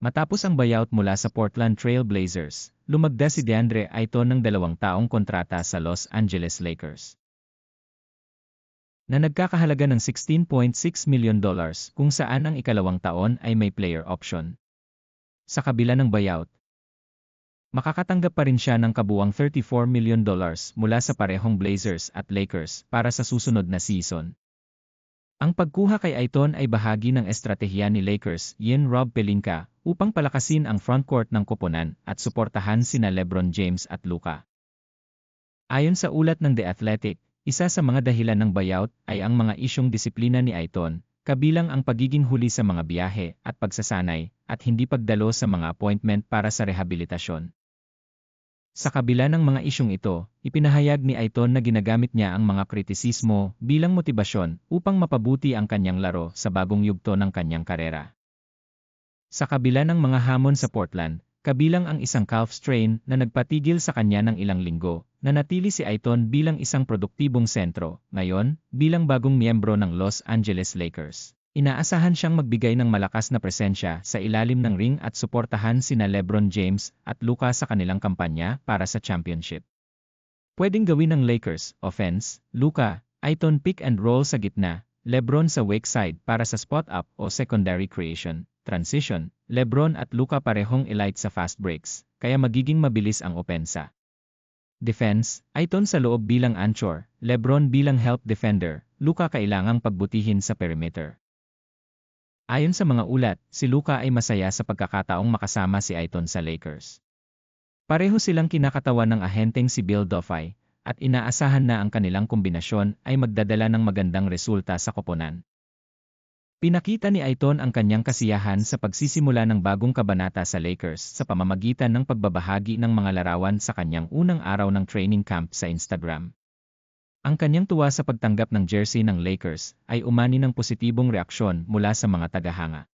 Matapos ang buyout mula sa Portland Trail Blazers, lumagda si DeAndre Ayton ng 2 taong kontrata sa Los Angeles Lakers na nagkakahalaga ng $16.6 million kung saan ang ikalawang taon ay may player option. Sa kabila ng buyout, makakatanggap pa rin siya ng kabuwang $34 million mula sa parehong Blazers at Lakers para sa susunod na season. Ang pagkuha kay Ayton ay bahagi ng estratehiya ni Lakers Rob Pelinka upang palakasin ang frontcourt ng koponan at suportahan sina LeBron James at Luka. Ayon sa ulat ng The Athletic, isa sa mga dahilan ng buyout ay ang mga isyong disiplina ni Ayton, kabilang ang pagiging huli sa mga biyahe at pagsasanay, at hindi pagdalo sa mga appointment para sa rehabilitasyon. Sa kabila ng mga isyong ito, ipinahayag ni Ayton na ginagamit niya ang mga kritisismo bilang motibasyon upang mapabuti ang kanyang laro sa bagong yugto ng kanyang karera. Sa kabila ng mga hamon sa Portland, kabilang ang isang calf strain na nagpatigil sa kanya ng ilang linggo, nanatili si Ayton bilang isang produktibong sentro. Ngayon, bilang bagong miyembro ng Los Angeles Lakers, inaasahan siyang magbigay ng malakas na presensya sa ilalim ng ring at suportahan sina LeBron James at Luka sa kanilang kampanya para sa championship. Pwedeng gawin ng Lakers offense, Luka, Ayton pick and roll sa gitna, LeBron sa weak side para sa spot up o secondary creation, transition, LeBron at Luka parehong elite sa fast breaks, kaya magiging mabilis ang opensa. Defense, Ayton sa loob bilang anchor, LeBron bilang help defender, Luka kailangang pagbutihin sa perimeter. Ayon sa mga ulat, si Luka ay masaya sa pagkakataong makasama si Ayton sa Lakers. Pareho silang kinakatawan ng ahenteng si Bill Duffy, at inaasahan na ang kanilang kombinasyon ay magdadala ng magandang resulta sa koponan. Pinakita ni Ayton ang kanyang kasiyahan sa pagsisimula ng bagong kabanata sa Lakers sa pamamagitan ng pagbabahagi ng mga larawan sa kanyang unang araw ng training camp sa Instagram. Ang kanyang tuwa sa pagtanggap ng jersey ng Lakers ay umani ng positibong reaksyon mula sa mga tagahanga.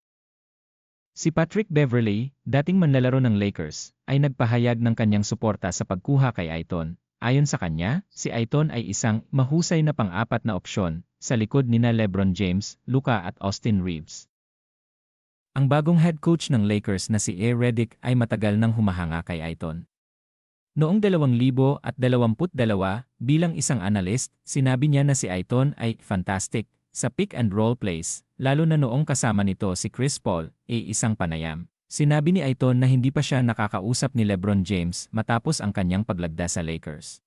Si Patrick Beverley, dating manlalaro ng Lakers, ay nagpahayag ng kanyang suporta sa pagkuha kay Ayton. Ayon sa kanya, si Ayton ay isang mahusay na pang-apat na opsyon sa likod nina LeBron James, Luka at Austin Reeves. Ang bagong head coach ng Lakers na si A. Redick ay matagal nang humahanga kay Ayton. Noong 2022, bilang isang analyst, sinabi niya na si Ayton ay fantastic sa pick and roll plays, lalo na noong kasama nito si Chris Paul, isang panayam. Sinabi ni Ayton na hindi pa siya nakakausap ni LeBron James matapos ang kanyang paglagda sa Lakers.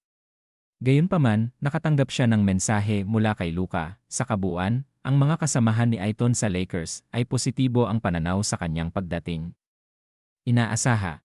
Gayunpaman, nakatanggap siya ng mensahe mula kay Luka. Sa kabuuan, ang mga kasamahan ni Ayton sa Lakers ay positibo ang pananaw sa kanyang pagdating. Inaasaha